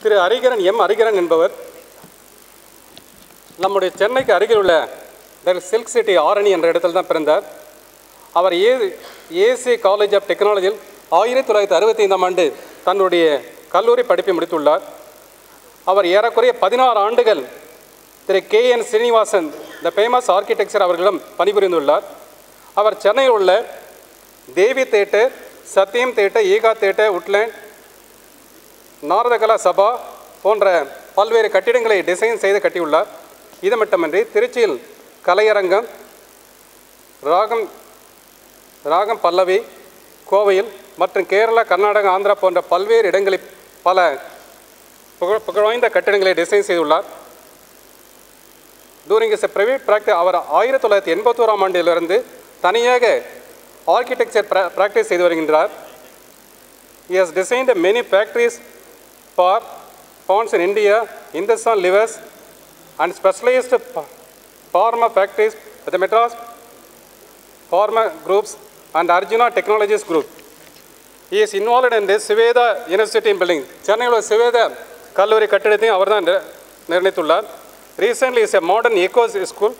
திரு ஹரிகரன் ஹரிகரன் என்பவர் நம்முடைய சென்னைக்கு அருகில் உள்ள சில்க் சிட்டி ஆரணி என்ற இடத்தில் தான் பிறந்தார். அவர் ஏசி காலேஜ் ஆஃப் டெக்னாலஜியில் 1965ஆம் ஆண்டு தன்னுடைய கல்லூரி படிப்பை முடித்துள்ளார். அவர் ஏறக்குறைய 16 ஆண்டுகள் திரு KN Srinivasan the famous architecture அவர்களிடம் பணிபுரிந்துள்ளார். அவர் சென்னையில் உள்ள தேவி தேட்டர், சத்யம் தேட்டர், ஈகா தேட்டர், உட்லேண்ட், நாரதகலா சபா போன்ற பல்வேறு கட்டிடங்களை டிசைன் செய்து கட்டியுள்ளார். இது மட்டுமின்றி திருச்சியில் கலையரங்கம், ராகம் பல்லவி, கோவையில் மற்றும் கேரளா, கர்நாடகா, ஆந்திரா போன்ற பல்வேறு இடங்களில் பல புகழ்வாய்ந்த கட்டிடங்களை டிசைன் செய்துள்ளார். During is a private practice அவர் 1981ஆம் ஆண்டிலிருந்து தனியாக ஆர்கிடெக்சர் பிராக்டிஸ் செய்து வருகின்றார். He has designed many factories for ponds in India, Hindustan Livers and specialized pharma factories with the Madras Pharma Groups and Arjuna Technologies Group. He is involved in the Siveda University building. சென்னையில் உள்ள சிவேதா கல்லூரி கட்டிடத்தையும் அவர் தான் நிர்ணயித்துள்ளார். Recently, is a modern eco school.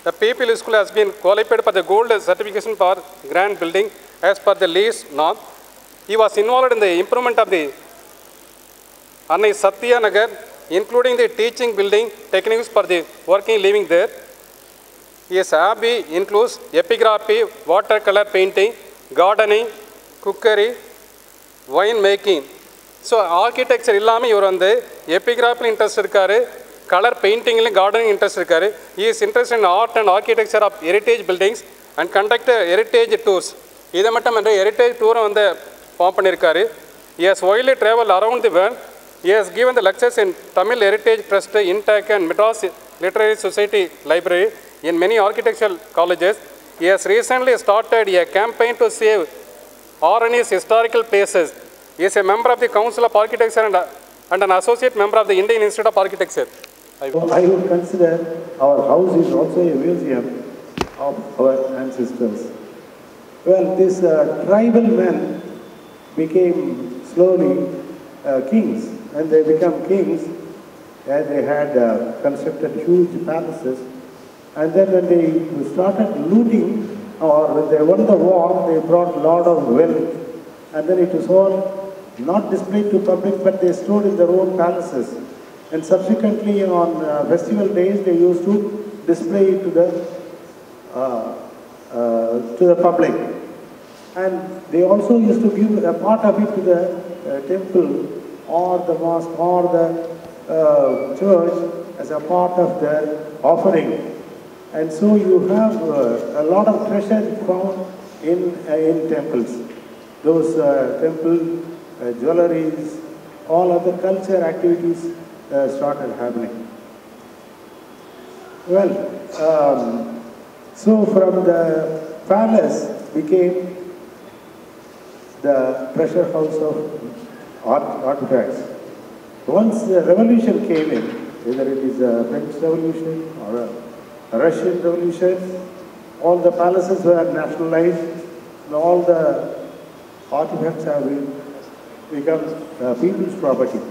The people school has been qualified for the gold certification for grand building as per the lease norm. He was involved in the improvement of the Annai Satya Nagar, including the teaching building techniques for the working living there. His hobby includes epigraphy, watercolor painting, gardening, cookery, wine making. So, architecture இல்லாமல் இவர் வந்து எபிகிராஃபில் interest இருக்காரு, colour பெயிண்டிங்லையும் gardening interest இருக்காரு. He is interested in art and architecture of heritage buildings and conduct heritage tours. இதை மட்டும் என்று heritage டூரை வந்து form பண்ணியிருக்காரு. He has widely traveled around the world. He has given the lectures in Tamil Heritage Trust, Intac and Madras Literary Society Library in many architectural colleges. He has recently started a campaign to save Arani's historical places. He is a member of the Council of Architecture and an associate member of the Indian Institute of Architecture. I would consider our house is also a museum of our ancestors. Well, these tribal men became slowly kings. When they became kings, and they had constructed huge palaces, and then when they started looting, or when they won the war, they brought a lot of wealth, and then it was all not displayed to public, but they stored in their own palaces. And subsequently, on festival days, they used to display it to the public. And they also used to give a part of it to the temple or the mosque or the church as a part of their offering. And so you have a lot of treasure found in temples. Those temple jewelries, all other culture activities started happening. Well, so from the palace became the treasure house of artifacts. Once the revolution came in, whether it is a French Revolution or a Russian Revolution, all the palaces were nationalized and all the artifacts have become people's property.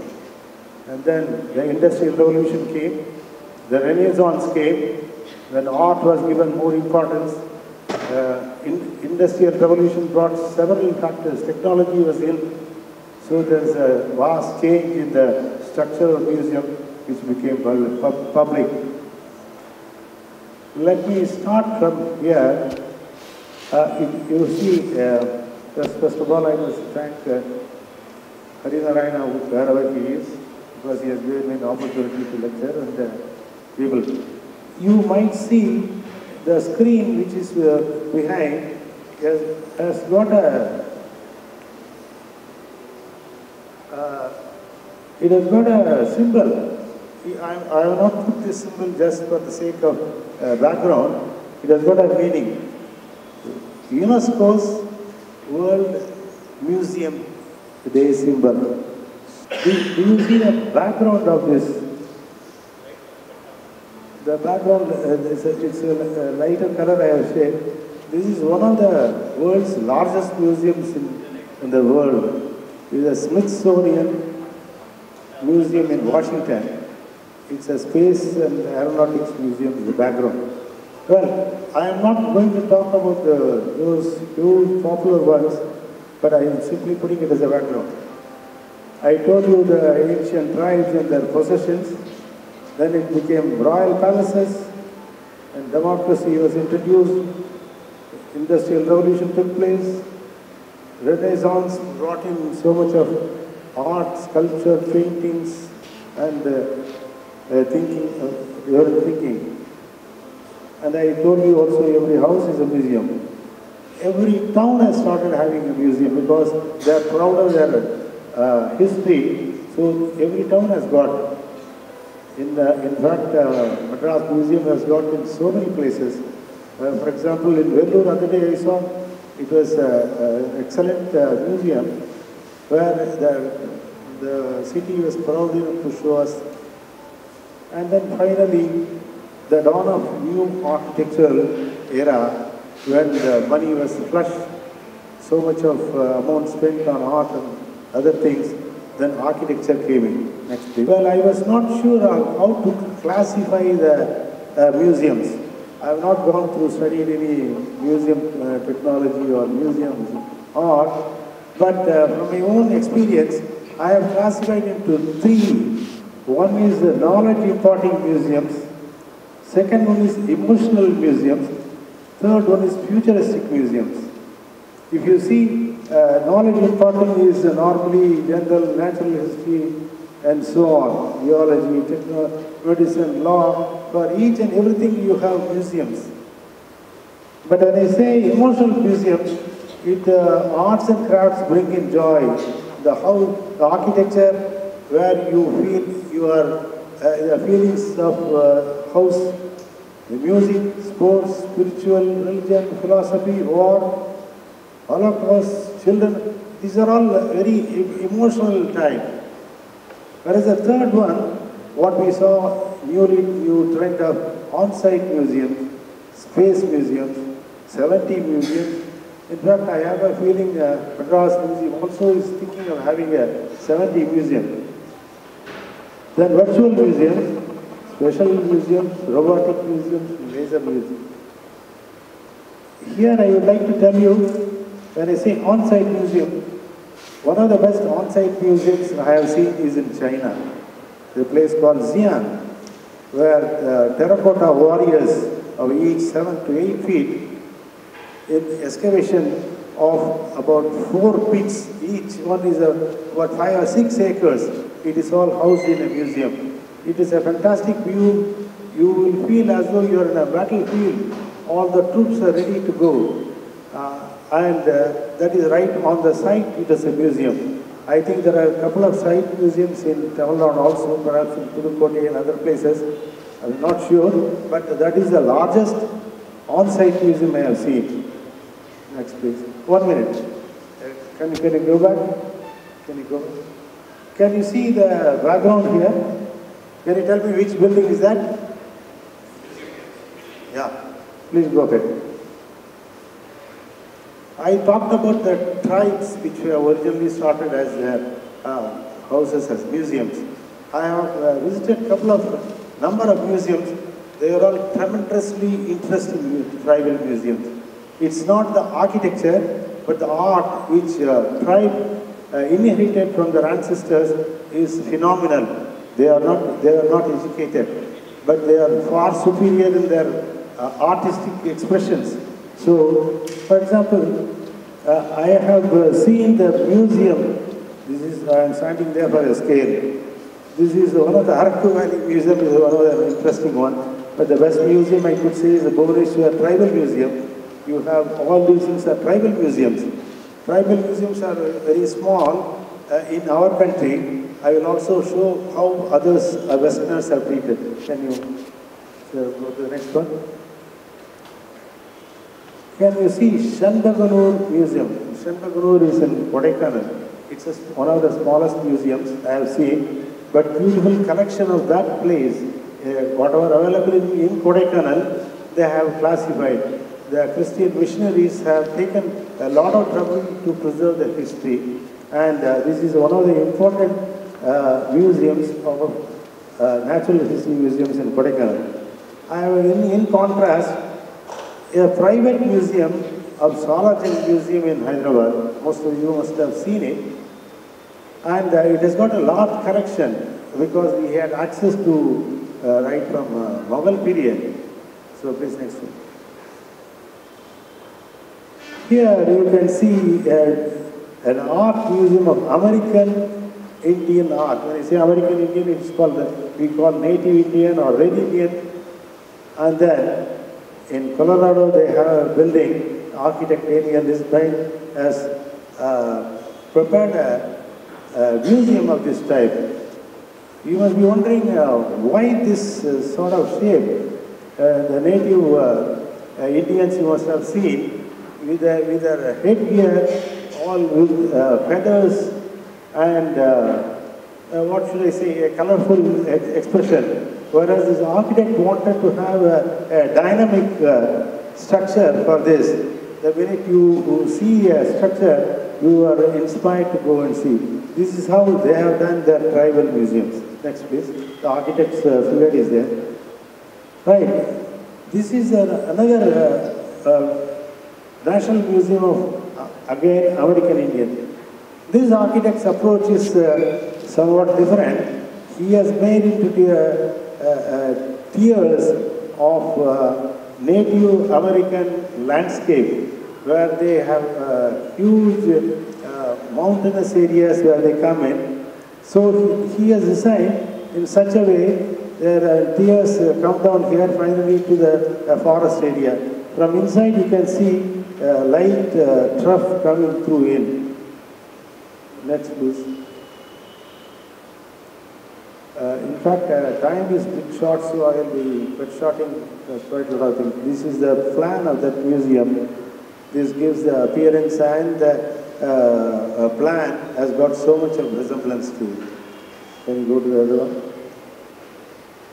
And then the Industrial Revolution came, the Renaissance came, when art was given more importance. Industrial Revolution brought several factors. Technology was in, so there's a vast change in the structure of the museum, which became public. Let me start from here. You see, first of all, I must thank Hariharan, wherever he is, because he has given me an opportunity to lecture and people. You might see the screen which is behind has got a it has got a symbol. I have not put this symbol just for the sake of background. It has got a meaning. UNESCO's World Museum Day symbol. Do you see the background of this? The background, it's a lighter color I have shaded. This is one of the world's largest museums in the world. It is a Smithsonian museum in Washington. It's a space and aeronautics museum in the background. Well, I am not going to talk about those huge popular ones, but I am simply putting it as a background. I told you the ancient tribes and their possessions, then it became royal palaces, and democracy was introduced, industrial revolution took place, Renaissance brought in so much of art, sculpture, paintings, and thinking. And I told you also every house is a museum. Every town has started having a museum because they are proud of their history. So every town has got. In fact, Madras Museum has got in so many places. For example, in Vellore, the other day I saw it was an excellent museum where the city was proud enough to show us. And then finally, the dawn of new architectural era, when the money was flush, so much of amount spent on art and other things, then architecture came in next week. Well, I was not sure how to classify the museums. I have not gone through studied any museum technology or museum art, but from my own experience, I have classified into three. One is the knowledge imparting museums, second one is emotional museums, third one is futuristic museums. If you see, knowledge imparting is normally general natural history and so on, geology, technology, medicine, law. For each and everything you have museums. But when I say emotional museums, arts and crafts bring in joy. The architecture where you feel your the feelings of house, the music, sports, spiritual, religion, philosophy, war, Holocaust, children, these are all very emotional time. Whereas the third one, what we saw, new trend of on-site museums, space museums, 70 museums. In fact, I have a feeling Madras Museum also is thinking of having a 70 museum. Then virtual museums, special museums, robotic museums, laser museums. Here I would like to tell you, when I say on-site museum, one of the best on-site museums I have seen is in China. The place called Xi'an, where terracotta warriors of each 7 to 8 feet in excavation of about 4 pits. Each one is about 5 or 6 acres. It is all housed in a museum. It is a fantastic view. You will feel as though you are in a battlefield. All the troops are ready to go. That is right on the site. It is a museum. I think there are a couple of site museums in Tamil Nadu also, perhaps in Pudukkottai and other places. I'm not sure, but that is the largest on-site museum I have seen. Next please. 1 minute. Can you go back? Can you go back? Can you see the background here? Can you tell me which building is that? Yeah. Please go ahead. I talked about the tribes which were originally started as their houses, as museums. I have visited a number of museums. They are all tremendously interesting tribal museums. It's not the architecture, but the art which tribe inherited from their ancestors is phenomenal. They are not educated, but they are far superior in their artistic expressions. So, for example, I have seen the museum. I am standing there for a scale. This is one of the Arakku Valley Museum, is one of the interesting one. But the best museum I could say is the Bhubaneswar Tribal Museum. You have all these things are tribal museums. Tribal museums are very small in our country. I will also show how others, Westerners, have treated. Can you go to the next one? Can you see Shanbaganur Museum? Shanbaganur is in Kodaikanal. It's one of the smallest museums I have seen, but beautiful collection of that place. Whatever available in Kodaikanal, they have classified. The Christian missionaries have taken a lot of trouble to preserve the history, and this is one of the important museums of natural history museums in Kodaikanal. I have, in contrast, a private museum of Salajang Museum in Hyderabad. Most of you must have seen it. And it has got a large collection because we had access to right from Mughal period. So please next one. Here you can see an art museum of American Indian art. When I say American Indian, it's called we call Native Indian or Red Indian. And then in Colorado they have a building, architect Daniel Lisbine has prepared a museum of this type. You must be wondering why this sort of shape. The native Indians you must have seen with their headgear, all with feathers and what should I say, a colorful expression. Whereas this architect wanted to have a dynamic structure for this. The minute you see a structure, you are inspired to go and see. This is how they have done their tribal museums. Next please. The architect's figure is there. Right. This is another National Museum of, again, American Indian. This architect's approach is somewhat different. He has made into tiers of Native American landscape where they have huge mountainous areas where they come in. So he has designed in such a way their tiers come down here finally to the forest area. From inside you can see light trough coming through in. Next please. In fact, time is a bit short, so I will be shorting quite a lot of things. This is the plan of that museum. This gives the appearance, and the plan has got so much of resemblance to it. Can you go to the other one?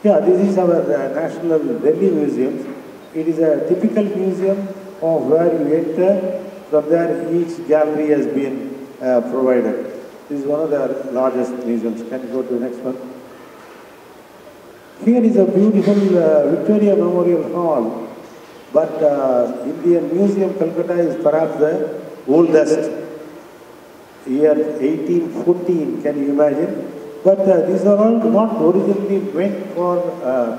Yeah, this is our National Delhi Museum. It is a typical museum of where you enter. From there, each gallery has been provided. This is one of the largest museums. Can you go to the next one? Here is a beautiful Victoria Memorial Hall, but Indian Museum, Calcutta is perhaps the oldest. Year 1814, can you imagine? But these are all not originally meant for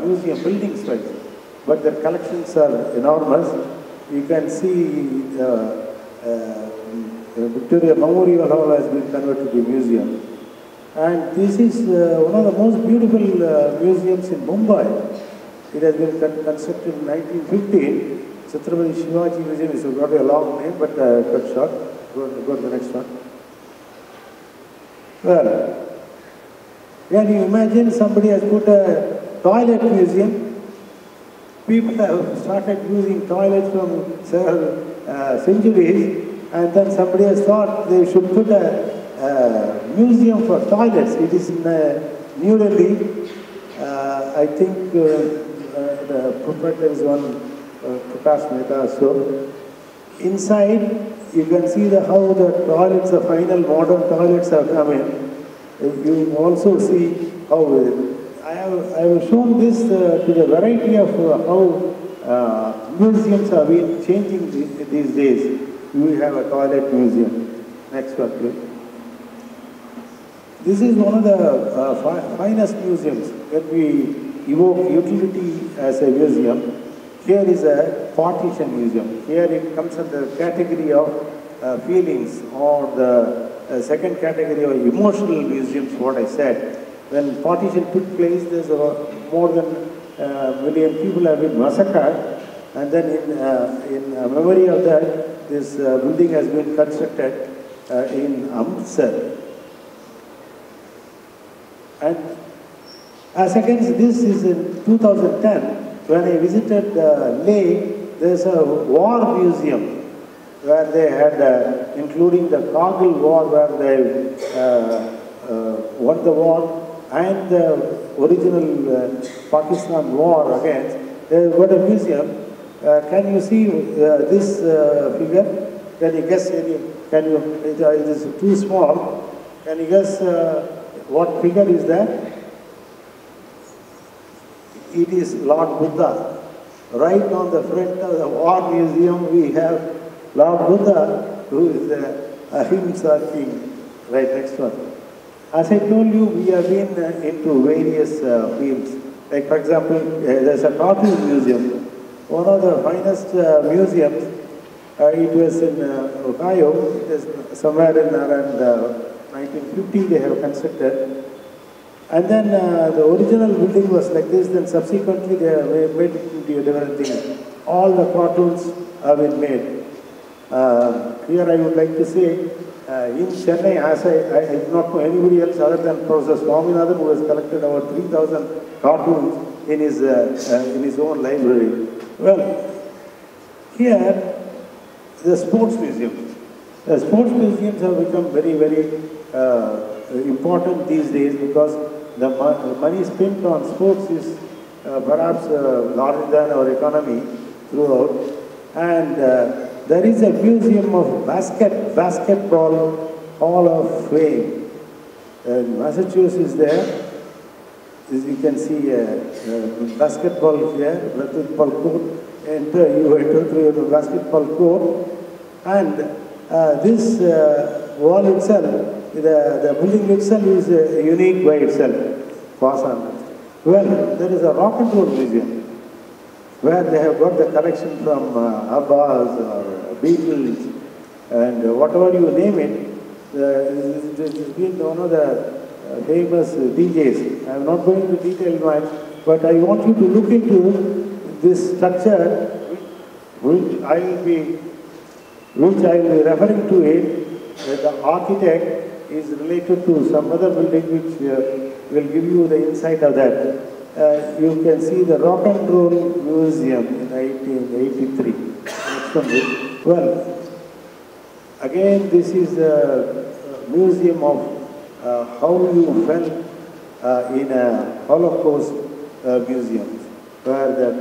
museum building sites, but their collections are enormous. You can see Victoria Memorial Hall has been converted to a museum. And this is one of the most beautiful museums in Mumbai. It has been constructed in 1915. Chhatrapati Shivaji Museum is got a long name, but cut short. Go to the next one. Well, can you imagine somebody has put a toilet museum? People have started using toilets from several centuries, and then somebody has thought they should put a museum for toilets. It is in New Delhi. I think the proprietor is one SUKASH Media. So inside you can see how the toilets, the final modern toilets have come in. You also see how I have shown this to the variety of how museums have been changing these days. We have a toilet museum. Next one, please. This is one of the finest museums. When we evoke utility as a museum, here is a partition museum. Here it comes under the category of feelings, or the second category of emotional museums, what I said. When partition took place, there's more than a million people have been massacred, and then in memory of that, this building has been constructed in Amritsar. And second, this is in 2010, when I visited Leh, there's a war museum where they had, including the Kargil war, where they won the war, and the original Pakistan war against. They've got a museum. Can you see this figure? Can you guess any? Can you? It is too small. Can you guess what figure is that? It is Lord Buddha. Right on the front of the War Museum, we have Lord Buddha, who is the Ahimsa king, right next one. As I told you, we have been into various fields. Like, for example, there's a cartoon museum, one of the finest museums. It was in Ohio. It is somewhere in around 1950 they have constructed. And then the original building was like this, then subsequently they have made it into a different thing. All the cartoons have been made. Here I would like to say, in Chennai, as I do not know anybody else other than Professor Swaminathan, who has collected over 3,000 cartoons in his own library. Well, here, the sports museum. The sports museums have become very, very important these days because the money spent on sports is perhaps larger than our economy throughout. And there is a museum of basketball Hall of Fame. Massachusetts is there. As you can see basketball here, basketball court. You enter through the basketball court. And this wall itself, the building itself is unique by itself. Well, there is a rock and roll museum where they have got the collection from Abbas or Beatles and whatever you name it. It has been one of the famous DJs. I am not going to detail much, but I want you to look into this structure, which I will be referring to it. The architect is related to some other building which will give you the insight of that. You can see the Rock and Roll Museum in 1983. Next one. Well, again, this is a museum of how you felt in a Holocaust museum, where the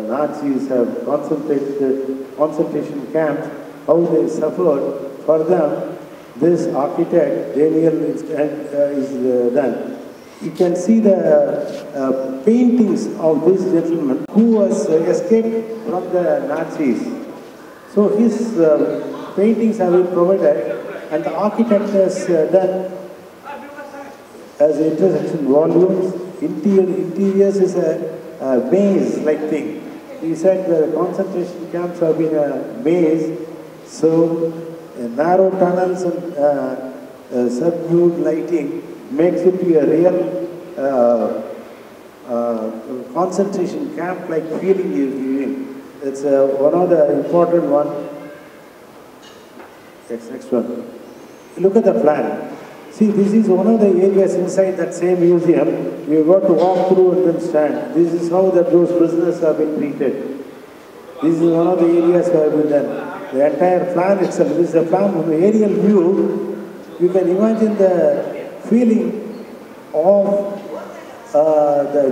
Nazis have concentration camps, how they suffered. For them, this architect, Daniel, is done. You can see the paintings of this gentleman who was escaped from the Nazis. So his paintings have been provided, and the architect has done as intersection volumes. Interiors is a maze-like thing. He said the concentration camps have been a maze, so narrow tunnels and subdued lighting makes it be a real concentration camp-like feeling you're giving. It's one of the important one. Next one. Look at the plan. See, this is one of the areas inside that same museum. You've got to walk through and then stand. This is how those prisoners have been treated. This is one of the areas where have been done. The entire plan itself, this is a plan from an aerial view. You can imagine the feeling of the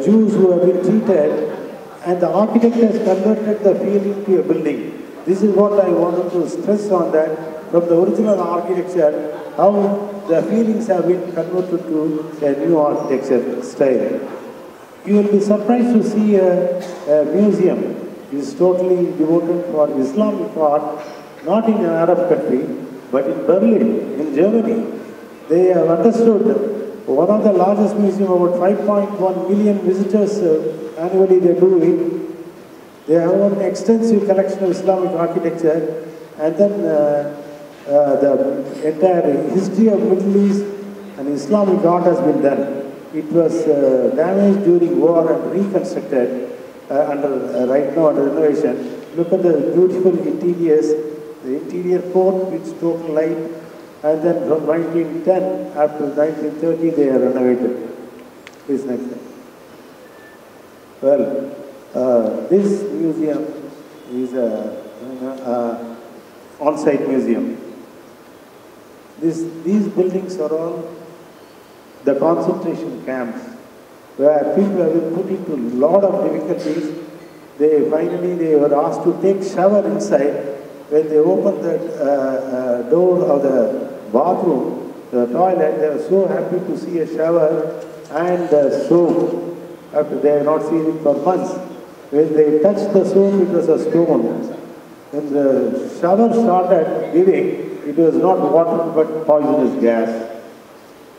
Jews who have been treated, and the architect has converted the feeling to a building. This is what I wanted to stress on that, from the original architecture, how the feelings have been converted to a new architecture style. You will be surprised to see a museum. It is totally devoted for Islamic art, not in an Arab country, but in Berlin, in Germany. They have understood one of the largest museums, about 5.1 million visitors annually they do it. They have an extensive collection of Islamic architecture, and then the entire history of Middle East and Islamic art has been done. It was damaged during war and reconstructed right now under renovation. Look at the beautiful interiors, the interior court with total light, and then from 1910 up to 1930 they are renovated. Please next slide. Well, this museum is a on-site museum. These buildings are all the concentration camps where people have been put into a lot of difficulties. They were asked to take shower inside. When they opened the door of the bathroom, the toilet, they were so happy to see a shower and soap after they have not seen it for months. When they touched the soap, it was a stone. When the shower started giving, it was not water but poisonous gas.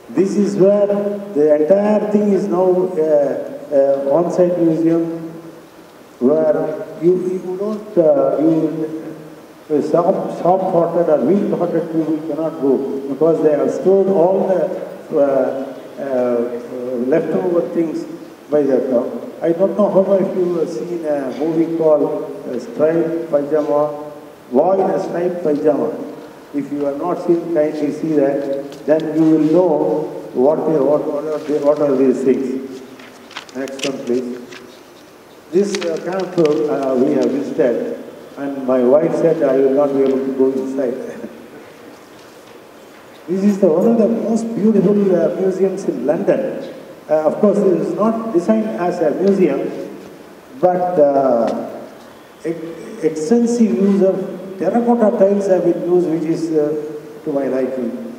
This is where the entire thing is now on-site museum, where you don't, soft-hearted or weak-hearted people cannot go, because they have stored all the leftover things by the top. I don't know how many of you have seen a movie called Striped Pajama, Boy in a Striped Pajama. If you have not seen, kindly see that, then you will know what are these things. Next one, please. This camp we have visited, and my wife said I will not be able to go inside. This is one of the most beautiful museums in London. Of course, it is not designed as a museum, but extensive use of terracotta tiles have been used, which is to my liking.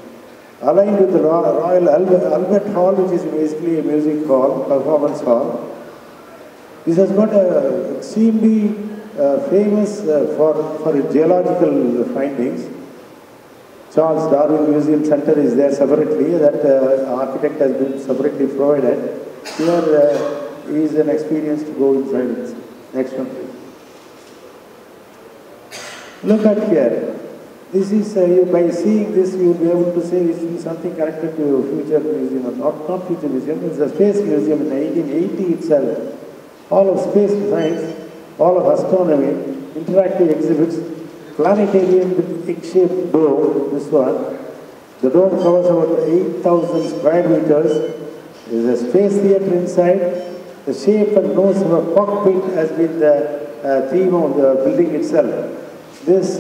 Aligned with the Royal Albert Hall, which is basically a music hall, performance hall. This has got a extremely famous for its geological findings. Charles Darwin Museum Center is there separately, that architect has been separately provided. Here is an experience to go inside it. Next one, please. Look at here. This is, by seeing this, you will be able to say this is something connected to future museum, or not future museum, it's a space museum in 1880 itself. All of space science, all of astronomy, interactive exhibits, planetarium with egg-shaped dome, this one. The dome covers about 8,000 square meters. There is a space theater inside. The shape and nose of a cockpit has been the theme of the building itself. This,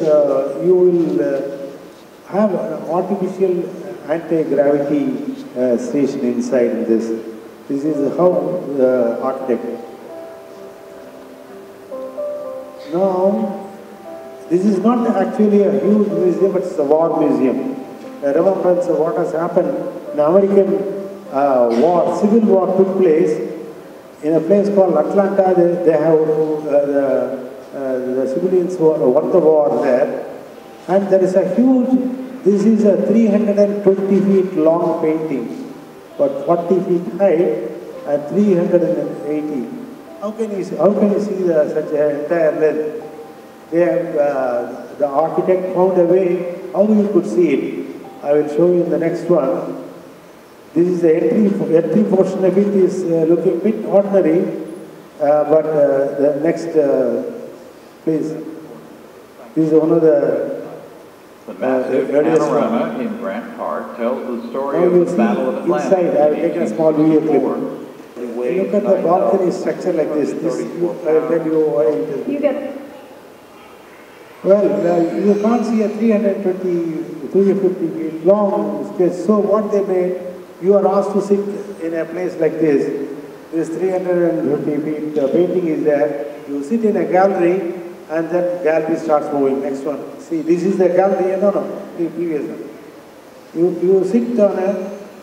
you will have an artificial anti-gravity station inside this. This is how the architect. Now, this is not actually a huge museum, but it's a war museum. A remembrance of what has happened. The American war, civil war took place in a place called Atlanta. They have the civilians won the war there. And there is a huge, this is a 320 feet long painting, but 40 feet high and 380. How can you see such an entire length? They have, the architect found a way how you could see it. I will show you in the next one. This is the entry portion of it is looking a bit ordinary, but the next, please. This is one of the massive panorama in Grant Park tells the story of the Battle of Atlanta. Inside, I have taken a small video clip. Look at the balcony structure like this. I will tell you why it is. You get. Well, you can't see a 350 feet long space. So what they made, you are asked to sit in a place like this. This 350 feet painting is there. You sit in a gallery, and then gallery starts moving. Next one. See, this is the gallery. No, the previous one. You sit on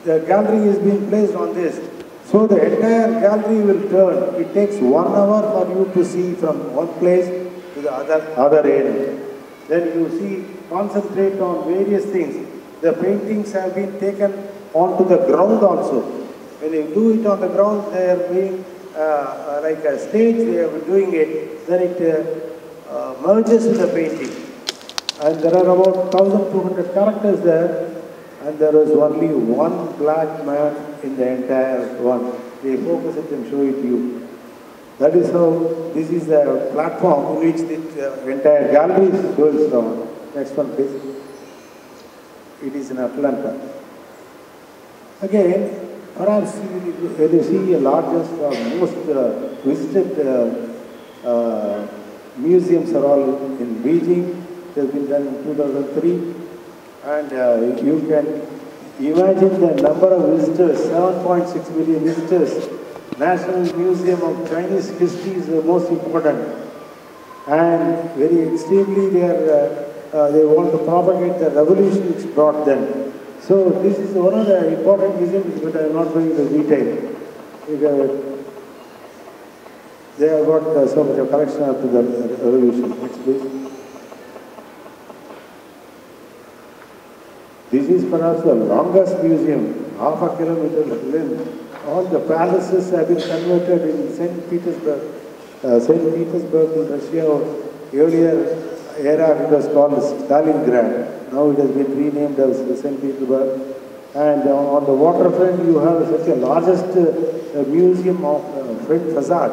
the gallery is being placed on this. So the entire gallery will turn. It takes 1 hour for you to see from one place to the other end. Then you see, concentrate on various things. The paintings have been taken onto the ground also. When you do it on the ground, they are being like a stage, they are doing it. Then it merges with the painting. And there are about 1,200 characters there. And there was only one black man in the entire one. They focus it and show it to you. That is how, this is the platform in which the entire gallery is going from. Next one, please. It is in Atlanta. Again, perhaps when you see the largest or most visited museums are all in Beijing. It has been done in 2003. And you can imagine the number of visitors, 7.6 million visitors. National Museum of Chinese History is the most important. And very extremely they want to propagate the revolution which brought them. So this is one of the important museums, but I am not going into detail. They have got so much of collection after the revolution. Next, please. This is perhaps the longest museum, half a kilometer length. All the palaces have been converted in St. Petersburg. St. Petersburg in Russia, earlier era it was called Stalingrad. Now it has been renamed as St. Petersburg. And on the waterfront you have such a largest museum of French facade.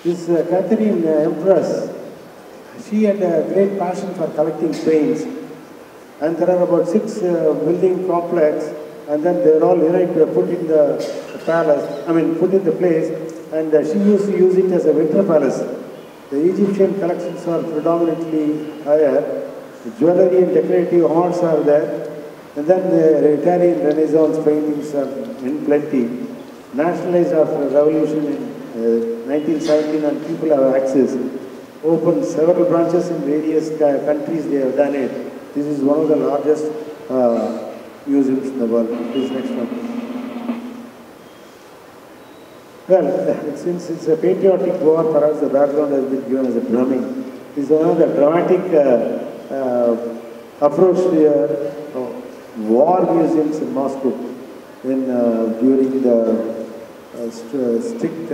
This Catherine Empress, she had a great passion for collecting paints. And there are about 6 building complex, and then they are all put in the palace, put in the place, and she used to use it as a winter palace. The Egyptian collections are predominantly higher. The jewelry and decorative arts are there. And then the Italian Renaissance paintings are in plenty. Nationalized after the revolution in 1917, and people have access. Opened several branches in various countries, they have done it. This is one of the largest museums in the world. Please, next one. Well, since it's a patriotic war, perhaps the background has been given as a drumming. This is one of the dramatic approach to war museums in Moscow during the strict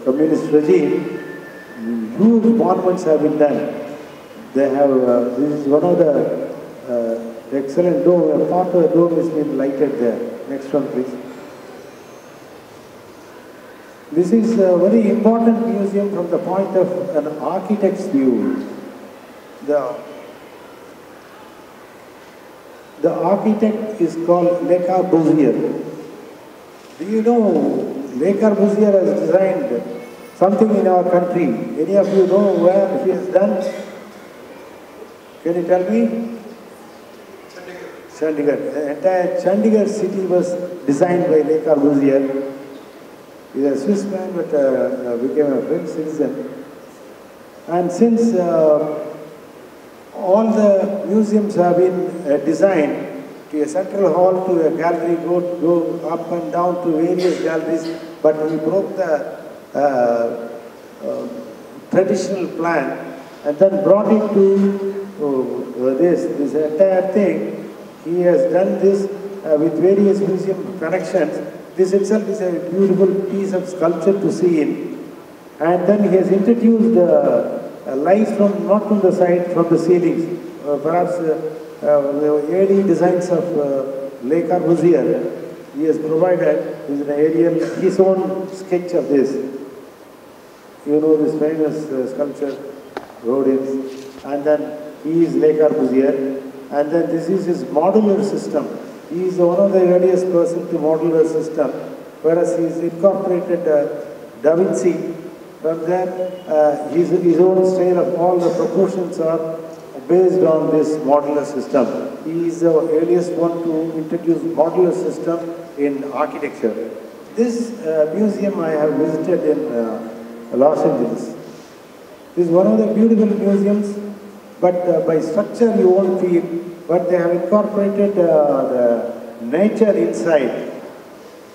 communist regime. Huge monuments have been done. They have, this is one of the excellent dome, a part of the dome has been lighted there. Next one, please. This is a very important museum from the point of an architect's view. The architect is called Le Corbusier. Do you know Le Corbusier has designed something in our country? Any of you know where he has done? Can you tell me? Chandigarh. The entire Chandigarh city was designed by Le Corbusier. He is a Swiss man, but became a French citizen. And since all the museums have been designed to a central hall, to a gallery, go up and down to various galleries, but he broke the traditional plan and then brought it to this entire thing. He has done this with various museum connections. This itself is a beautiful piece of sculpture to see in. And then he has introduced lights not from the side, from the ceilings. Perhaps the early designs of Le Corbusier, he has provided an aerial, his own sketch of this. You know this famous sculpture, Rodins. And then he is Le Corbusier. And then this is his modular system. He is one of the earliest person to model a system, whereas he has incorporated Da Vinci. From there, his own style of all the proportions are based on this modular system. He is the earliest one to introduce modular system in architecture. This museum I have visited in Los Angeles. This is one of the beautiful museums, but by structure you won't feel. But they have incorporated the nature inside.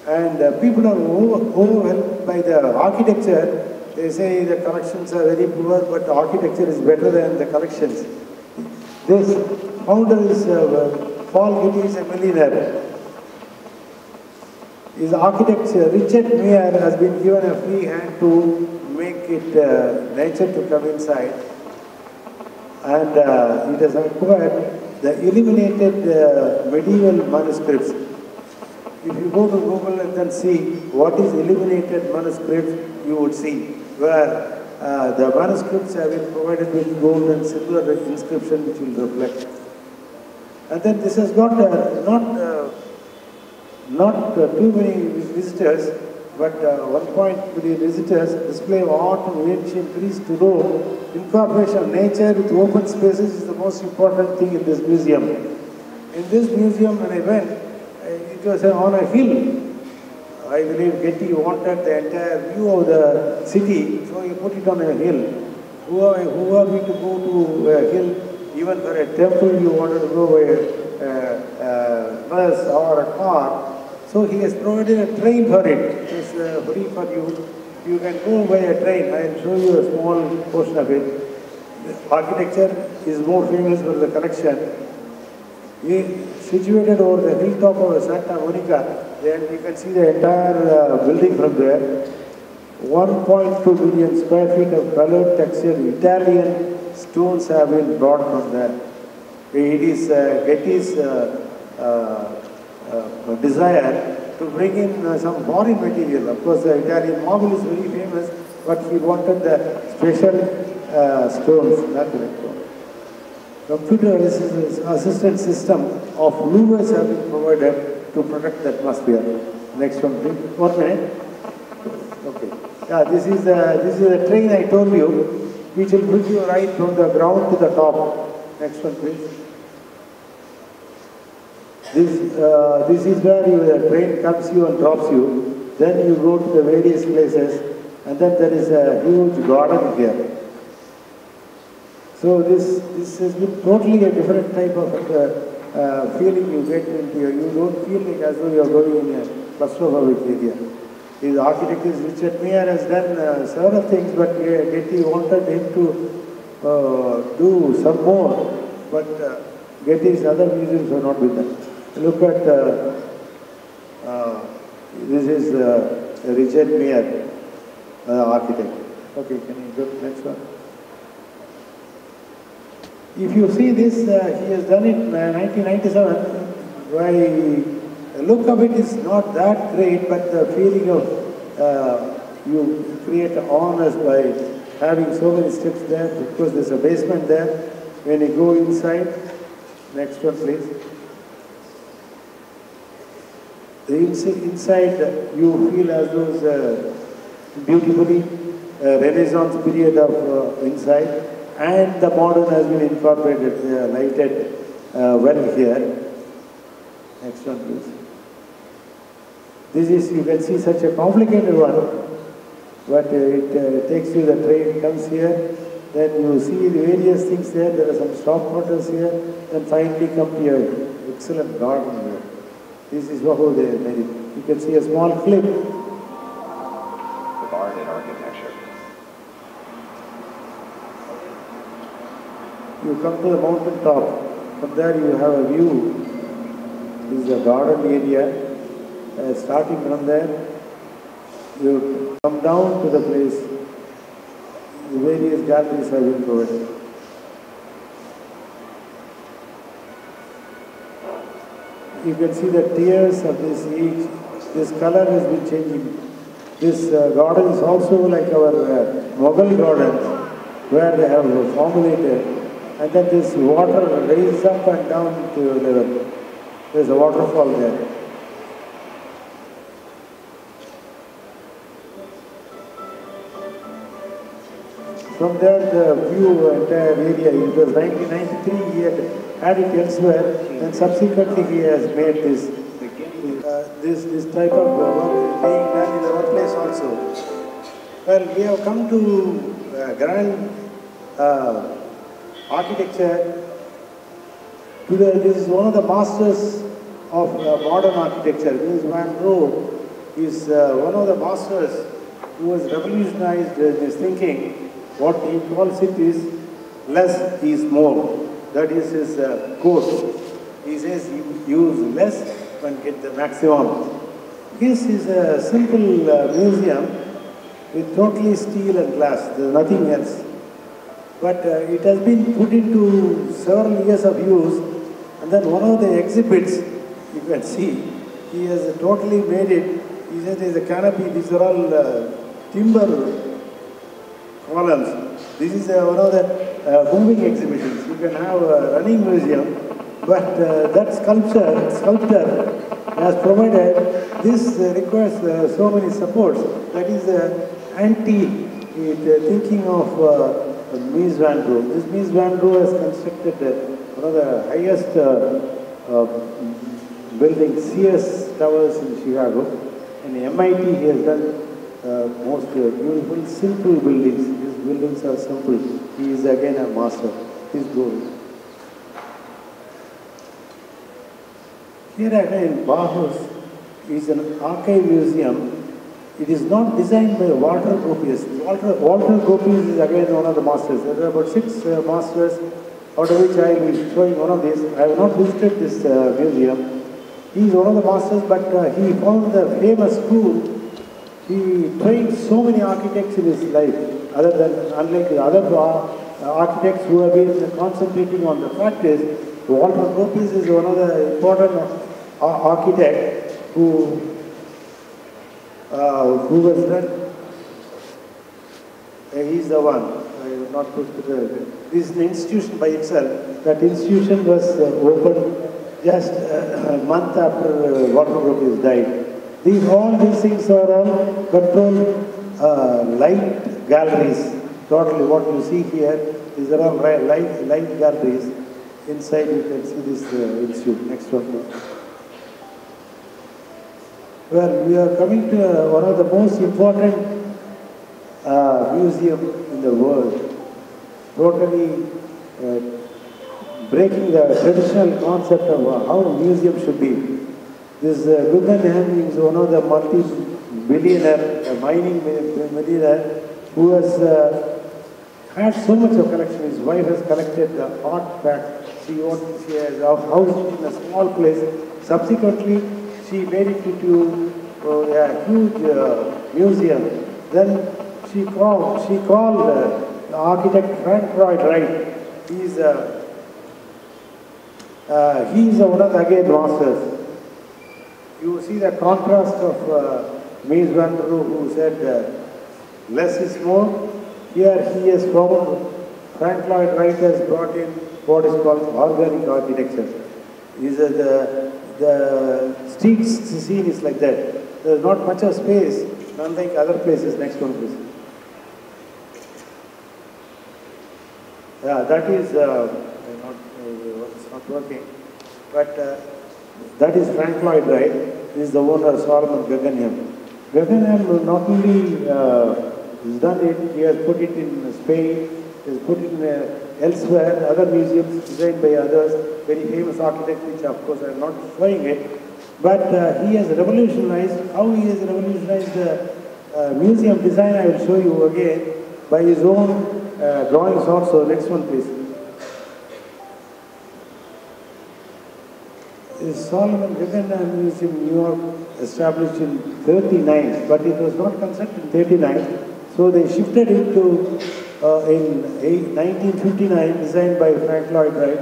And people are overwhelmed by the architecture. They say the collections are very poor, but the architecture is better than the collections. This founder is Paul Getty, is a millionaire. His architect, Richard Meyer, has been given a free hand to make it nature to come inside. And it has acquired the illuminated medieval manuscripts. If you go to Google and then see what is illuminated manuscripts, you would see where the manuscripts have been provided with gold and silver inscription which will reflect. And then this has got not too many visitors, but 1.3 visitors. Display of art of ancient Greece to Rome. Incorporation of nature with open spaces is the most important thing in this museum. In this museum, when I went, it was on a hill. I believe Getty wanted the entire view of the city, so he put it on a hill. Who are we to go to a hill? Even for a temple, you wanted to go by bus or a car. So he has provided a train for it. It is free for you. You can go by a train. I will show you a small portion of it. The architecture is more famous for the collection. Situated over the hilltop of Santa Monica, then you can see the entire building from there. 1.2 billion square feet of colored textured Italian stones have been brought from there. It is Getty's desire to bring in some foreign material. Of course, the Italian marble is very famous, but he wanted the special stones, not electron. Computer assistant system of louvers have been provided to protect the atmosphere. Next one, please. 1 minute. Okay. Yeah, this is the train I told you, which will bring you right from the ground to the top. Next one, please. This is where the train comes you and drops you. Then you go to the various places, and then there is a huge garden here. So this has been totally a different type of feeling you get into your. You don't feel like as though you are going in a claustrophobic area. His architect is Richard Meyer has done several things, but Getty wanted him to do some more. But Getty's other museums have not been done. Look at this is Richard Meyer, architect. Okay, can you go to the next one? If you see this, he has done it in 1997. Why the look of it is not that great, but the feeling of you create honors by having so many steps there. Of course, there's a basement there. When you go inside, next one, please. Inside, you feel as though it's beautifully Renaissance period of inside. And the modern has been incorporated, lighted well here. Next one, please. This is, you can see, such a complicated one, but it takes you, the train comes here, then you see the various things there, there are some stop waters here, then finally come to your excellent garden here. This is how they made it. You can see a small clip. The art and architecture. You come to the mountain top. From there you have a view. This is a garden area. Starting from there, you come down to the place. The various galleries have been provided. You can see the tiers of this each. This color has been changing. This garden is also like our Mughal garden, where they have formulated. And then this water raises up and down to level. There's a waterfall there. From there, the view entire area, it was 1993, he had it elsewhere, and subsequently he has made this this type of work being done in our place also. Well, we have come to grand architecture. Today, this is one of the masters of modern architecture. This Van Gogh is one of the masters who has revolutionized his thinking. What he calls it is less is more. That is his quote. He says, use less and get the maximum. This is a simple museum with totally steel and glass. There is nothing else. But it has been put into several years of use. And then one of the exhibits, you can see, he has totally made it. He says there is a canopy. These are all timber columns. This is one of the moving exhibitions. You can have a running museum, but that sculptor has provided, this requires so many supports. That is thinking of Mies van Gogh. This Mies van Gogh has constructed one of the highest buildings, Sears Towers in Chicago. In MIT, he has done most beautiful, simple buildings. These buildings are simple. He is again a master. Please go. Here again, Bauhaus is an archive museum. It is not designed by Walter Gropius. Walter Gropius is again one of the masters. There are about 6 masters, out of which I will be showing one of these. I have not visited this museum. He is one of the masters, but he found the famous school. He trained so many architects in his life, unlike the other architects who have been concentrating on the practice. Walter Gropius is one of the important architects who was done. He's the one. I have not put this is an institution by itself. That institution was opened just a month after Walter Gropius died. All these things are all controlled light galleries. Totally what you see here is there are light galleries. Inside you can see this institute. Next one, please. Well, we are coming to one of the most important museums in the world, totally breaking the traditional concept of how a museum should be. This Guggenheim is one of the multi-billionaire, mining millionaire, who has had so much of collection. His wife has collected the artifacts. She has a house in a small place. Subsequently, she made it into a huge museum. Then she called the architect Frank Lloyd Wright. He's one of the again masters. You see the contrast of Mies van der Rohe, who said less is more. Here he has found, Frank Lloyd Wright has brought in what is called organic architecture. The street scene is like that. There is not much of space, unlike other places. Next one, please. Yeah, that is it's not working. But that is Frank Lloyd Wright. He is the owner of Solomon Guggenheim. Guggenheim not only has done it, he has put it in Spain, he has put it in elsewhere, other museums designed by others, very famous architects, which of course I am not showing it. But he has revolutionized, how he has revolutionized the museum design, I will show you again, by his own drawings also. Next one, please. The Solomon Guggenheim Museum in New York, established in 39, but it was not constructed in 39. So they shifted it to in 1959, designed by Frank Lloyd Wright.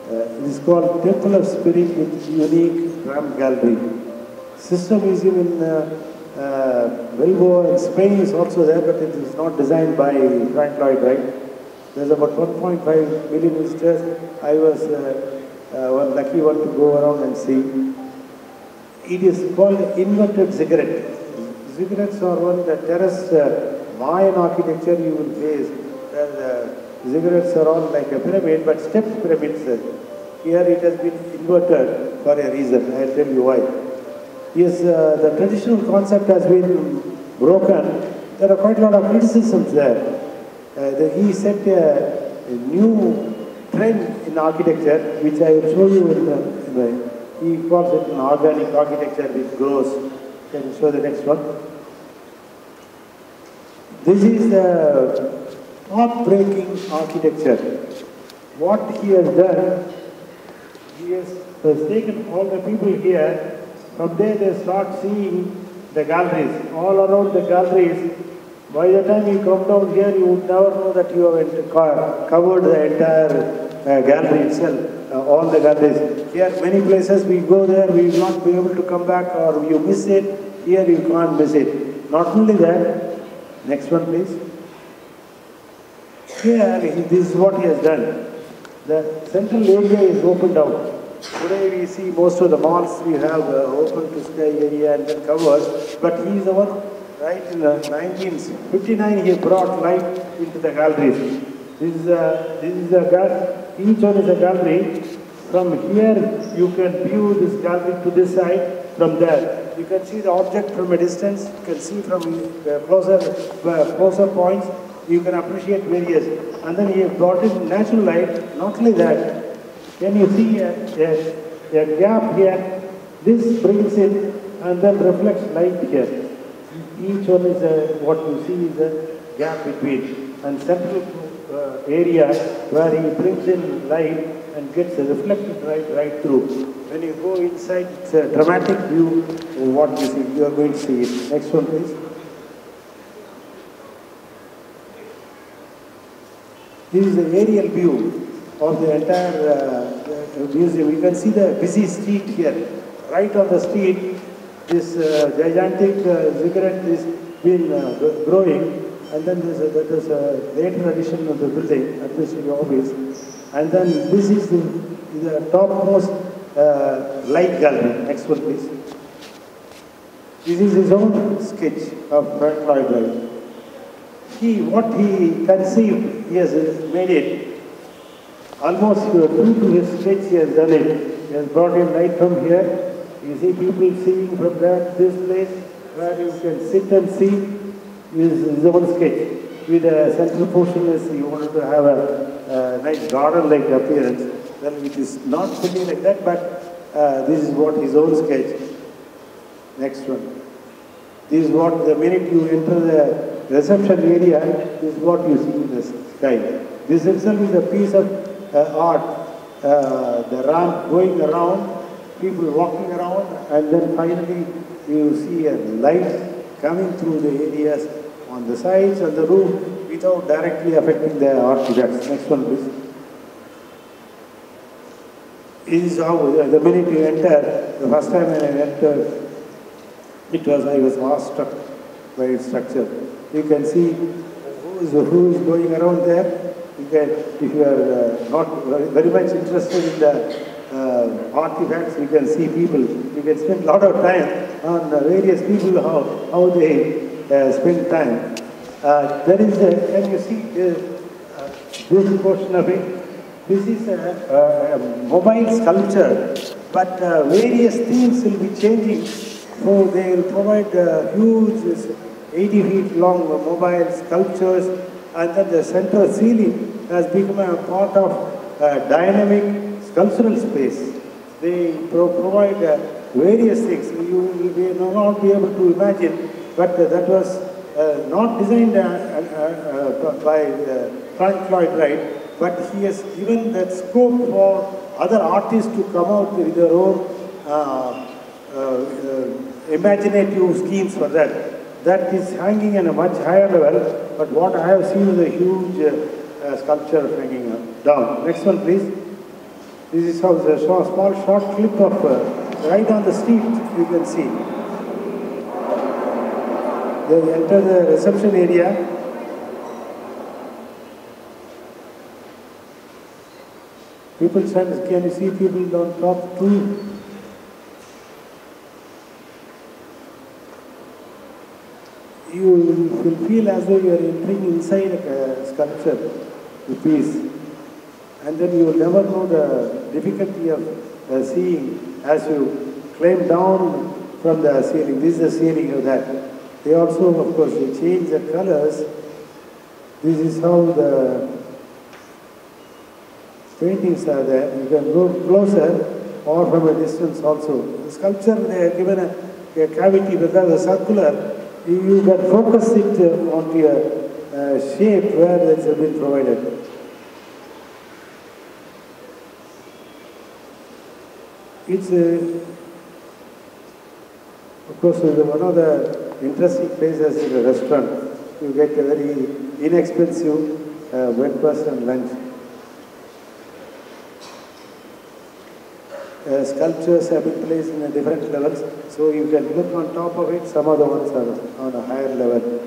It is called Temple of Spirit with unique Ram Gallery. Sister Museum in Bilbao in Spain is also there, but it is not designed by Frank Lloyd Wright. There's about 1.5 million visitors. I was one lucky one to go around and see. It is called inverted ziggurat. Ziggurats are one of the terrace Mayan architecture you will face. The ziggurats are all like a pyramid, but stepped pyramids. Here it has been inverted for a reason. I'll tell you why. Yes, the traditional concept has been broken. There are quite a lot of criticisms there. He set a new trend in architecture, which I will show you he calls it an organic architecture which grows. Can you show the next one? This is the path-breaking architecture. What he has done, he has taken all the people here. From there they start seeing the galleries. All around the galleries, by the time you come down here, you would never know that you have covered the entire gallery itself. All the galleries. Here, many places we go there, we will not be able to come back, or you miss it. Here, you can't miss it. Not only that, next one, please. Here, this is what he has done. The central area is opened out. Today, we see most of the malls we have open to sky area and then covered. But he is the one, right in 1959, he brought light into the galleries. This is a gallery. Each one is a gallery. From here, you can view this gallery to this side. From there, you can see the object from a distance. You can see from closer points. You can appreciate various. And then he brought in natural light. Not only that, can you see a gap here. This brings in and then reflects light here. Each one is what you see is a gap between. And central area where he brings in light and gets reflected right through. When you go inside, it's a dramatic view of what you see. You are going to see it. Next one, please. This is the aerial view of the entire museum. You can see the busy street here. Right on the street, this gigantic ziggurat is been growing. And then that is a later addition of the building, administrative office. And then this is the topmost light gallery. Next one, please. This is his own sketch of Frank Lloyd Wright. What he conceived, he has made it. Almost true to his sketch, he has done it. He has brought in light from here. You see people seeing from this place where you can sit and see his own sketch. With a central portion is he wanted to have a nice garden-like appearance. Well, it is not fully like that, but this is what his own sketch. Next one. This is what the minute you enter the reception area, this is what you see in the sky. This itself is a piece of art. The ramp going around, people walking around, and then finally you see a light coming through the areas on the sides and the roof without directly affecting the artifacts. Next one, please. This is how the minute you enter, the first time when I entered, I was awestruck by its structure. You can see who is going around there. You can, if you are not very much interested in the artifacts, you can see people. You can spend a lot of time on various people, how they spend time. There is can you see this portion of it? This is a mobile sculpture, but various themes will be changing. So they will provide huge 80 feet long mobile sculptures, and then the central ceiling has become a part of dynamic sculptural space. They provide various things. You will not be able to imagine, but that was not designed by Frank Lloyd Wright, but he has given that scope for other artists to come out with their own imaginative schemes for that. That is hanging in a much higher level, but what I have seen is a huge sculpture hanging down. Next one, please. This is how the small short clip of right on the street you can see. They enter the reception area. People stand, can you see people on top too? You will feel as though you are entering inside a sculpture, a piece. And then you will never know the difficulty of seeing as you climb down from the ceiling. This is the ceiling of that. They also, of course, they change the colors. This is how the paintings are there. You can go closer or from a distance also. The sculpture, they are given a cavity because it's circular. You can focus it onto a shape where it has been provided. It's of course, one of the interesting places is a restaurant. You get a very inexpensive breakfast and lunch. Sculptures have been placed in different levels, so you can look on top of it. Some of the ones are on a higher level.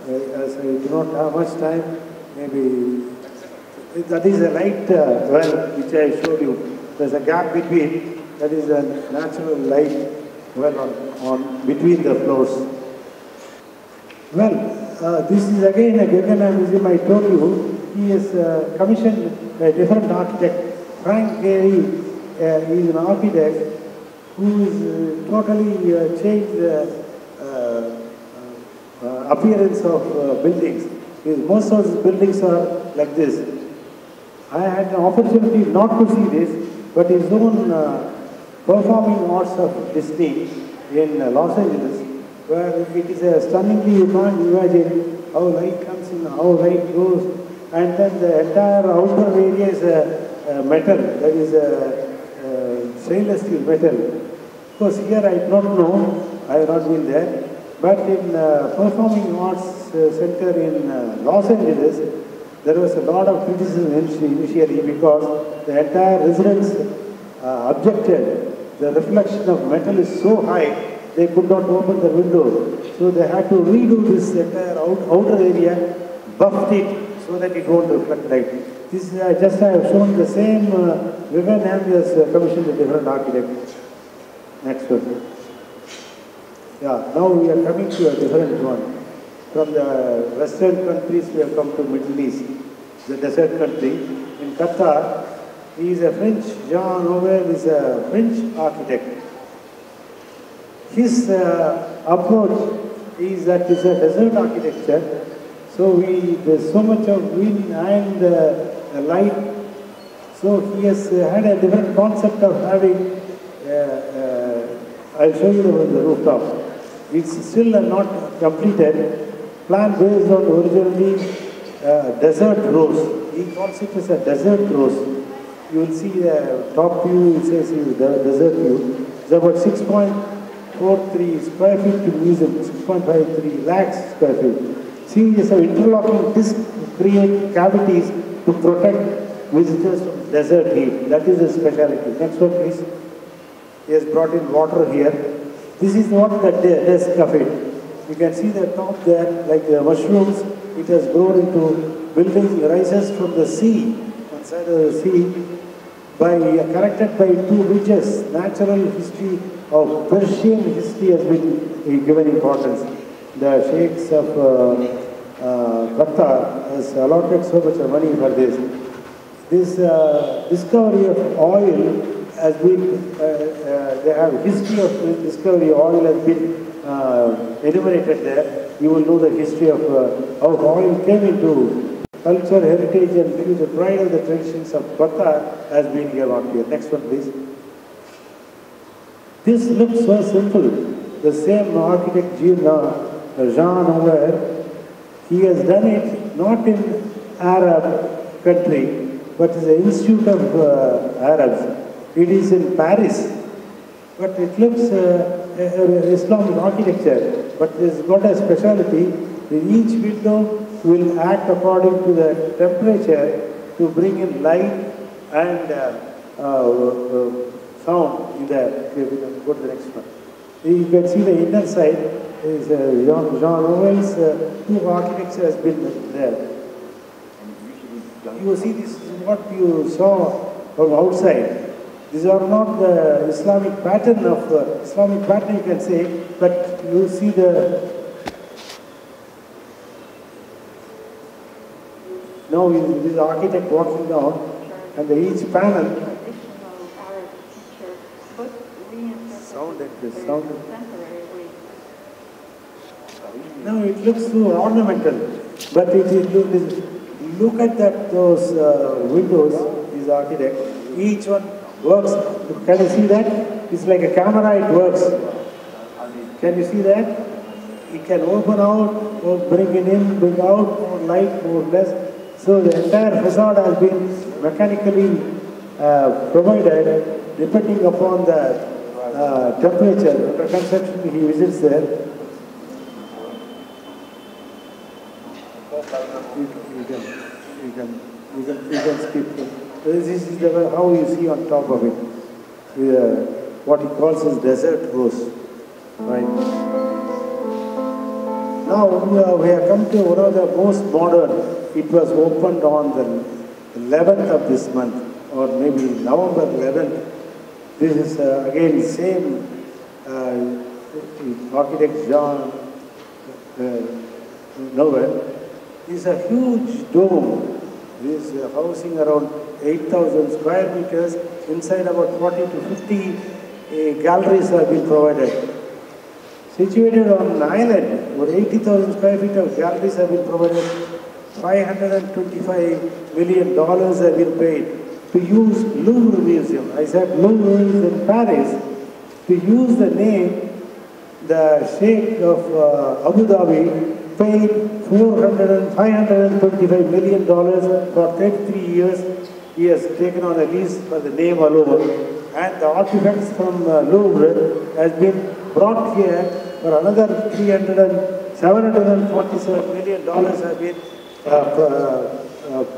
As I do not have much time, maybe that is a light well which I showed you. There's a gap between, that is a natural light well on between the floors. Well, this is again a Guggenheim Museum. I told you, he has commissioned a different architect. Frank Gehry is an architect who is totally changed the appearance of buildings. Most of the buildings are like this. I had an opportunity not to see this. but his own performing arts of Disney in Los Angeles, where it is a stunningly, you can't imagine how light comes in, how light goes, and then the entire outer area is metal, that is stainless steel metal. Of course, here I do not know, I have not been there, but in Performing Arts Center in Los Angeles, there was a lot of criticism initially because the entire residents objected. The reflection of metal is so high, they could not open the window. So they had to redo this entire outer area, buffed it so that it won't reflect light. This just I have shown the same Vivian has commissioned a different architect. Next one. Yeah, now we are coming to a different one. From the Western countries, we have come to Middle East, the desert country. In Qatar, he is a French, Jean Nouvel is a French architect. His approach is that it's a desert architecture. So there's so much of wind and light. So he has had a different concept of having, I'll show you the rooftop. It's still not completed. Plan based on originally desert rose. He calls it as a desert rose. You will see the top view, it says the desert view. It's about 6.43 square feet to museum, 6.53 lakhs square feet. See, there's an interlocking disc to create cavities to protect visitors from desert heat. That is the specialty. Next one, please. He has brought in water here. This is what the desk of it. You can see the top there, like the mushrooms. It has grown into buildings, rises from the sea, on side of the sea, connected by two ridges. Natural history of Persian history has been given importance. The sheikhs of Qatar has allotted so much money for this. This discovery of oil has been, they have history of discovery, oil has been enumerated there. You will know the history of how oil came into culture, heritage and future pride of the traditions of Qatar has been here on here. Next one please. This looks so simple. The same architect Jean Nouvel, he has done it not in Arab country, but is an institute of Arabs. It is in Paris, but it looks Islamic architecture, but it's got a specialty. Each window will act according to the temperature to bring in light and sound in the, go to the next one. You can see the inner side is Jean Nouvel's two architecture has been there. You see, this is what you saw from outside. These are not the Islamic pattern of Islamic pattern, you can say, but you see the now this architect walking down, and each panel. Sound like this. Sound. Now it looks so ornamental, but look at that those windows. This architect, each one works. Can you see that? It's like a camera, it works. Can you see that? It can open out, or bring it in, bring out, more light, more less. So the entire facade has been mechanically provided depending upon the temperature. Under construction, he visits there. You can skip. This is how you see on top of it, what he calls his desert rose. Right. Now we have come to one of the most modern. It was opened on the 11th of this month, or maybe November 11th. This is again same architect Jean Nouvel. It's a huge dome. This housing around 8,000 square meters. Inside about 40 to 50 galleries have been provided. Situated on an island, about 80,000 square feet of galleries have been provided. $525 million have been paid. to use Louvre Museum. I said Louvre is in Paris. To use the name, the Sheikh of Abu Dhabi paid $525 million for 33 years. He has taken on a lease for the name alone. And the artifacts from Louvre has been brought here for another $747 million have been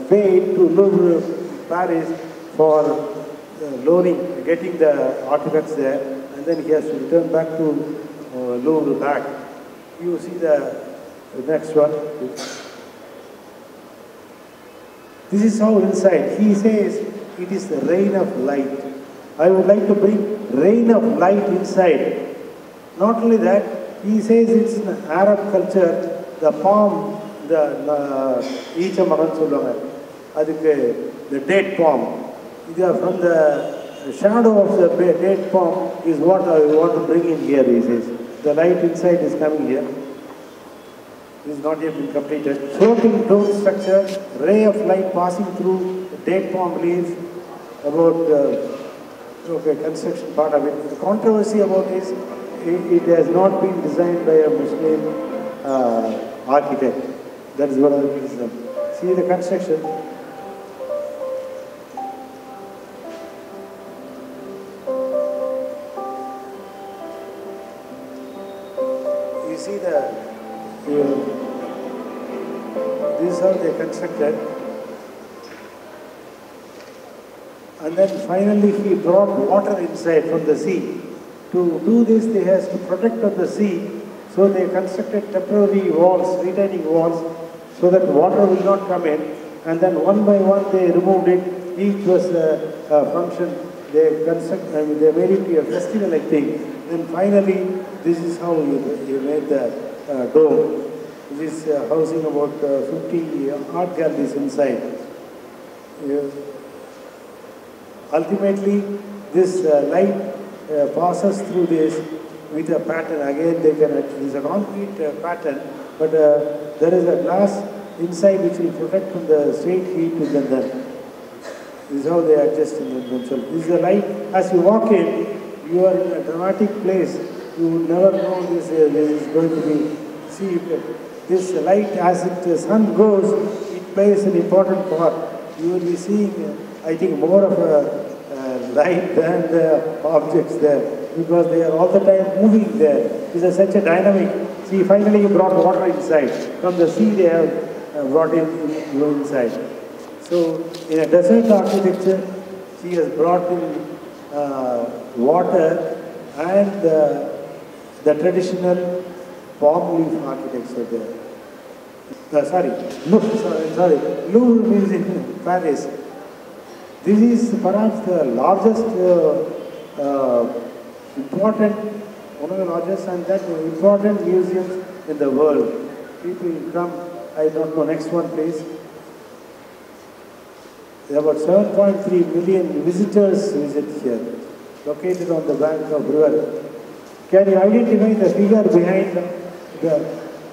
paid to Louvre Paris for loaning, getting the artifacts there, and then he has to return back to Louvre back. You see the next one. This is how inside, he says it is the rain of light. I would like to bring rain of light inside. Not only that, he says it's in Arab culture, the palm, the date palm. From the shadow of the date palm is what I want to bring in here, he says. The light inside is coming here. This is not yet been completed. Floating dome structure, ray of light passing through the date palm leaves, about construction part of it. The controversy about this, it has not been designed by a Muslim architect. That is what I mean. See the construction. You see this is how they constructed. And then finally he brought water inside from the sea. To do this, they has to protect of the sea, so they constructed temporary walls, retaining walls, so that water will not come in. And then one by one they removed it. Each was a function. They made it a festival, I think. Then finally, this is how you made the dome. This is housing about 50 art galleries inside. Ultimately, this light passes through this with a pattern. Again, it is a concrete pattern, but there is a glass inside which will protect from the straight heat to the sun. This is how they adjust in themselves. This is the light. As you walk in, you are in a dramatic place. You would never know this is going to be. See, this light, as the sun goes, it plays an important part. You will be seeing, I think, more of a light than the objects there, because they are all the time moving there. This is such a dynamic. See, finally you brought water inside. From the sea they have brought in inside. So in a desert architecture, she has brought in water and the traditional palm leaf architecture there. Louvre Museum in Paris. This is perhaps the largest, one of the largest and that important museums in the world. People come, I don't know, next one please. There are about 7.3 million visitors visit here, located on the bank of river. Can you identify the figure behind the,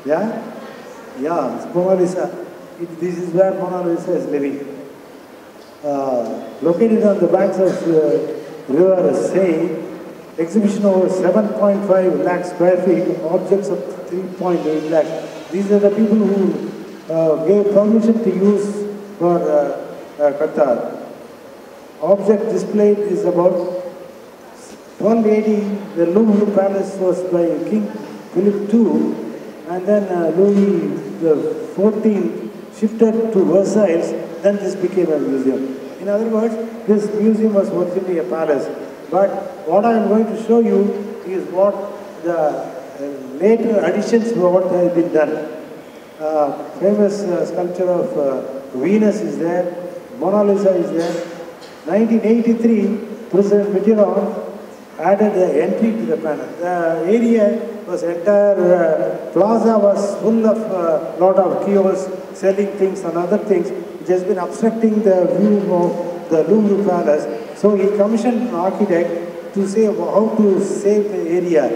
yeah? Yeah, it's Mona Lisa. This is where Mona Lisa is living. Located on the banks of river Seine, exhibition over 7.5 lakh square feet, objects of 3.8 lakh. These are the people who gave permission to use for Qatar. Object displayed is about 1280. The Louvre Palace was by King Philip II, and then Louis XIV shifted to Versailles. Then this became a museum. In other words, this museum was originally a palace. But what I am going to show you is what the later additions to what has been done. Famous sculpture of Venus is there, Mona Lisa is there. 1983, President Mitterrand added the entry to the panel. The area was entire plaza was full of lot of kiosks selling things and other things, which has been obstructing the view of the Louvre Palace. So he commissioned an architect to say how to save the area.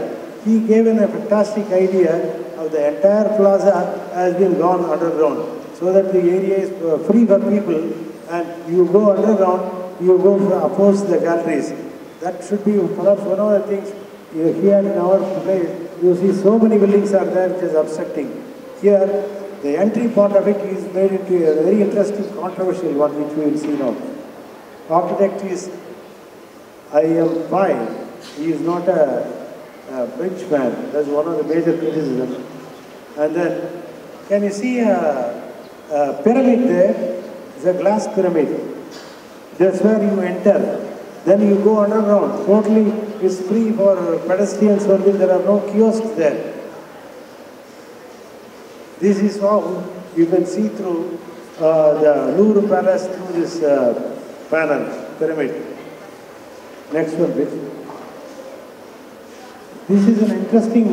He gave a fantastic idea of the entire plaza has been gone underground, so that the area is free for people, and you go underground, you go oppose the galleries. That should be perhaps one of the things here in our place. You see so many buildings are there which is obstructing. Here, the entry part of it is made into a very interesting, controversial one which we will see now. Architect is I am fine. He is not a French man. That's one of the major criticisms. And then, can you see a pyramid there? It's a glass pyramid. That's where you enter. Then you go underground. Totally, it's free for pedestrians only. There are no kiosks there. This is how you can see through the Louvre Palace through this panel, pyramid. Next one, please. This is an interesting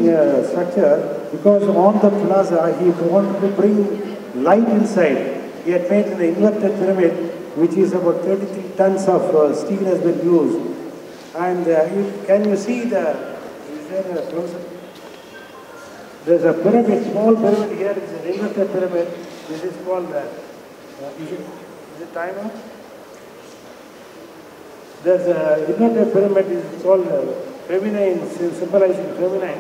structure because on the plaza he wanted to bring light inside. He had made an inverted pyramid which is about 33 tons of steel has been used. And can you see the, is there a closer? There's a pyramid, small pyramid here, it's an inverted pyramid. This is called, is it timer? There's an inverted pyramid, is called feminine, symbolizing feminine.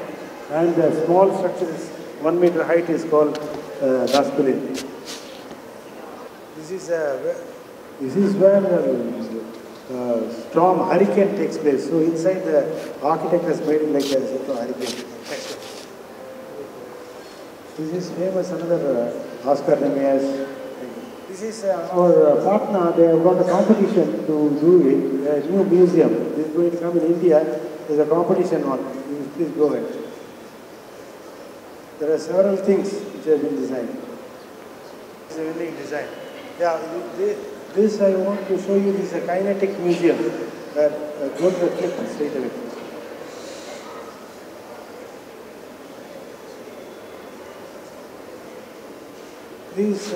And the small structure is 1 meter height is called masculine. This is where the storm hurricane takes place. So inside the architect has made it like a hurricane. This is famous, another Oscar Nemias. This is our partner, they have got a competition to do it, a new museum. This is going to come in India. There's a competition on. Please go ahead. There are several things which have been designed. It's a unique design. Yeah, this I want to show you. This is a kinetic museum. Go to the clip straight away. This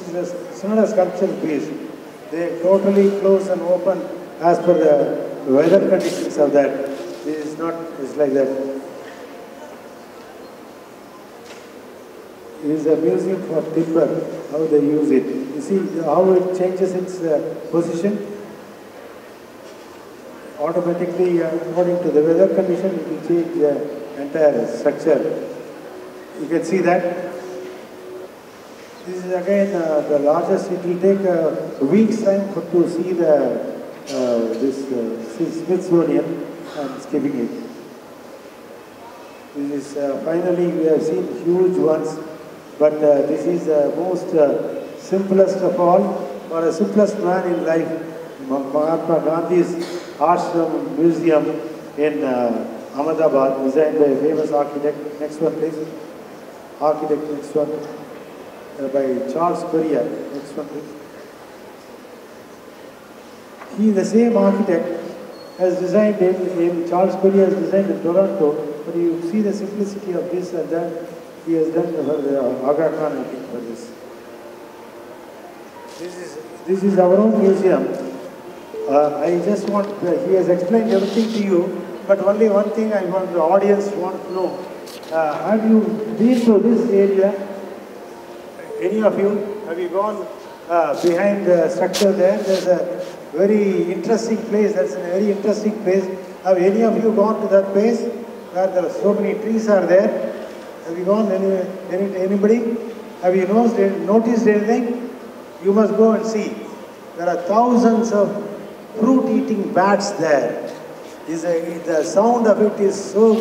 is a similar sculpture piece. They are totally close and open as per the weather conditions of that. This is not, it's like that. It is a museum for timber, how they use it. You see how it changes its position? Automatically, according to the weather condition, it will change the entire structure. You can see that. This is again the largest. It will take a week's time to see the Smithsonian. I'm skipping it. This is finally we have seen huge ones, but this is the most simplest of all, or the simplest man in life. Mahatma Gandhi's Ashram Museum in Ahmedabad, designed by a famous architect. Next one, please. Architect, next one. By Charles Correa. Next one, please. He, the same architect, has designed in Charles Correa has designed in Toronto, but you see the simplicity of this and that he has done for the Aga Khan, I think, for this. This is our own museum. I just want, he has explained everything to you, but only one thing I want the audience want to know. Have you been to this area? Any of you? Have you gone behind the structure there? There's a very interesting place. That's a very interesting place. Have any of you gone to that place where there are so many trees are there? Have you gone? Anybody? Have you noticed anything? You must go and see. There are thousands of fruit-eating bats there. The sound of it is so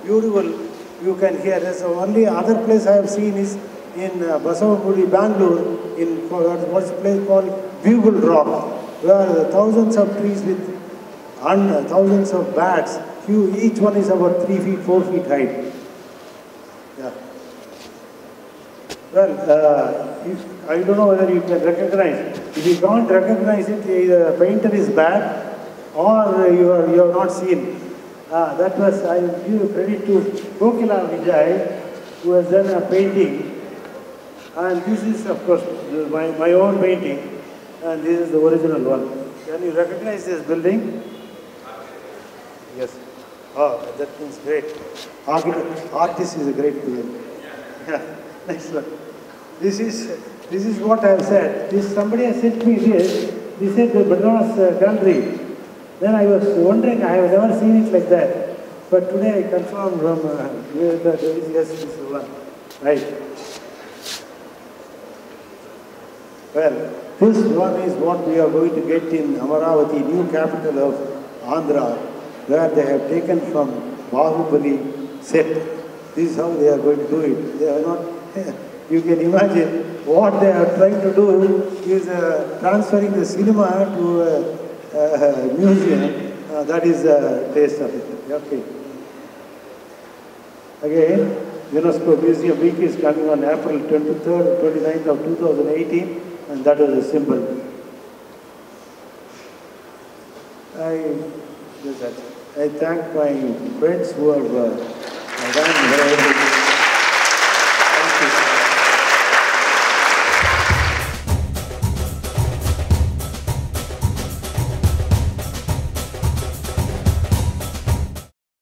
beautiful. You can hear. That's the only other place I have seen is in Basavapudi, Bangalore, in what's the place called Bugle Rock, where thousands of trees with thousands of bats, each one is about 3 feet, 4 feet height. Yeah. Well, I don't know whether you can recognize. If you can't recognize it, the painter is bad, or you have not seen. That was, I give credit to Kokila Vijay, who has done a painting. And this is, of course, my own painting, and this is the original one. Can you recognize this building? Yes. Oh, that means great. Artist is a great building. Yeah. Next one. This is what I have said. Somebody has sent me this. They said the Madonna's country. Then I was wondering, I have never seen it like that. But today I confirmed from that yes, this is the one. Right. Well, this one is what we are going to get in Amaravati, new capital of Andhra, where they have taken from Bahubali set. This is how they are going to do it. They are not, you can imagine what they are trying to do is transferring the cinema to a museum. That is the taste of it. Okay. Again, UNESCO Museum Week is coming on April 23rd, 29th of 2018, and that was a symbol. I thank my friends who have done